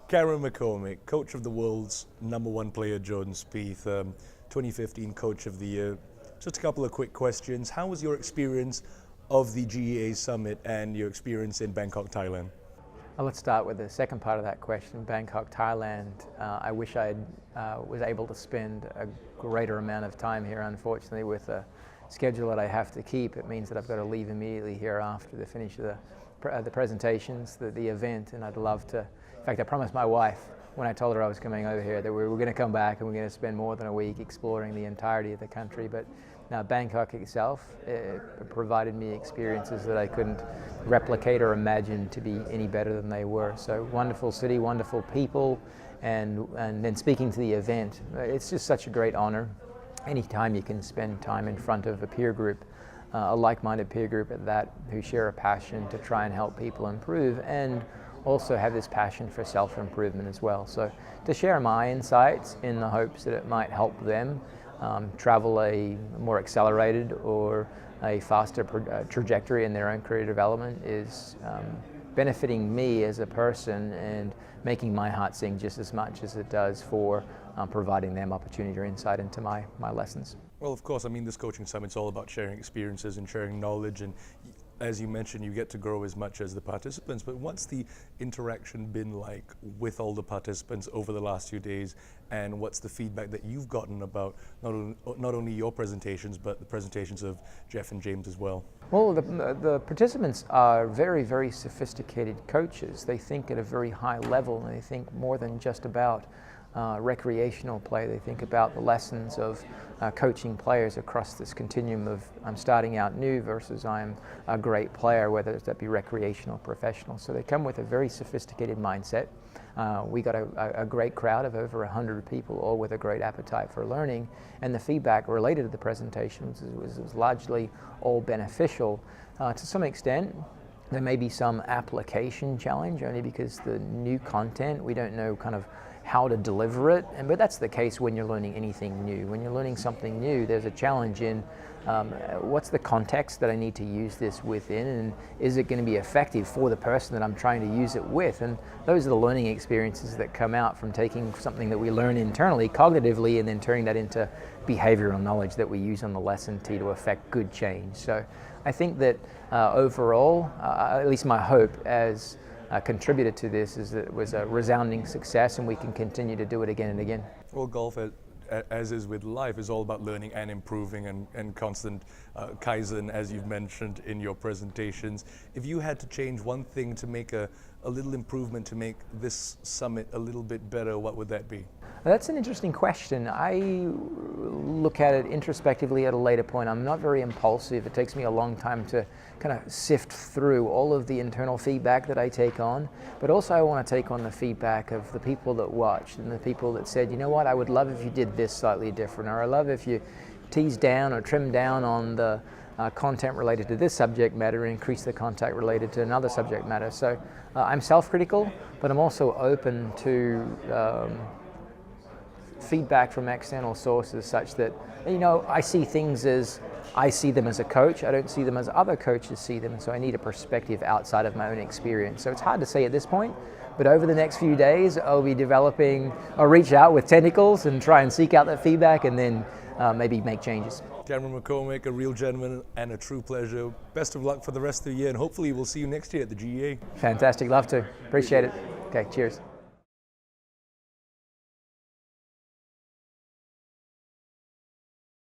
Cameron McCormick, coach of the world's #1 player, Jordan Spieth, 2015 Coach of the Year. Just a couple of quick questions. How was your experience of the GEA Summit and your experience in Bangkok, Thailand? Well, let's start with the second part of that question, Bangkok, Thailand. I wish I was able to spend a greater amount of time here. Unfortunately, with the schedule that I have to keep, it means that I've got to leave immediately here after the finish of the presentations, the event, and I'd love to. In fact, I promised my wife when I told her I was coming over here that we were going to come back and we're going to spend more than a week exploring the entirety of the country. But now Bangkok itself provided me experiences that I couldn't replicate or imagine to be any better than they were. So wonderful city, wonderful people, and then speaking to the event, it's just such a great honor. Anytime you can spend time in front of a peer group, a like-minded peer group at that, who share a passion to try and help people improve and also have this passion for self-improvement as well. So to share my insights in the hopes that it might help them travel a more accelerated or a faster trajectory in their own career development is benefiting me as a person and making my heart sing just as much as it does for providing them opportunity or insight into my lessons. Well, of course, I mean, this coaching summit's all about sharing experiences and sharing knowledge, and as you mentioned, you get to grow as much as the participants, but what's the interaction been like with all the participants over the last few days, and what's the feedback that you've gotten about not only your presentations, but the presentations of Jeff and James as well? Well, the participants are very, very sophisticated coaches. They think at a very high level, and they think more than just about recreational play. They think about the lessons of coaching players across this continuum of I'm starting out new versus I'm a great player, whether that be recreational or professional. So they come with a very sophisticated mindset. We got a great crowd of over 100 people, all with a great appetite for learning, and the feedback related to the presentations was largely all beneficial. To some extent, there may be some application challenge, only because the new content, we don't know kind of how to deliver it, but that's the case when you're learning anything new. When you're learning something new, there's a challenge in what's the context that I need to use this within, and is it going to be effective for the person that I'm trying to use it with? And those are the learning experiences that come out from taking something that we learn internally, cognitively, and then turning that into behavioral knowledge that we use on the lesson tee to affect good change. So I think that overall, at least my hope as contributed to this is that it was a resounding success, and we can continue to do it again and again. Well, golf, as is with life, is all about learning and improving and constant kaizen, as you've mentioned in your presentations. If you had to change one thing to make a little improvement to make this summit a little bit better, what would that be? That's an interesting question. I look at it introspectively at a later point. I'm not very impulsive. It takes me a long time to kind of sift through all of the internal feedback that I take on, but also I want to take on the feedback of the people that watched and the people that said, you know what, I would love if you did this slightly different, or I love if you teased down or trimmed down on the content related to this subject matter and increase the content related to another subject matter. So I'm self-critical, but I'm also open to feedback from external sources such that, you know, I see things as I see them as a coach. I don't see them as other coaches see them, and so I need a perspective outside of my own experience. So it's hard to say at this point, but over the next few days I'll reach out with tentacles and try and seek out that feedback, and then maybe make changes. Cameron McCormick, a real gentleman and a true pleasure. Best of luck for the rest of the year, and hopefully we'll see you next year at the GEA. Fantastic, love to. Appreciate it. Okay, cheers.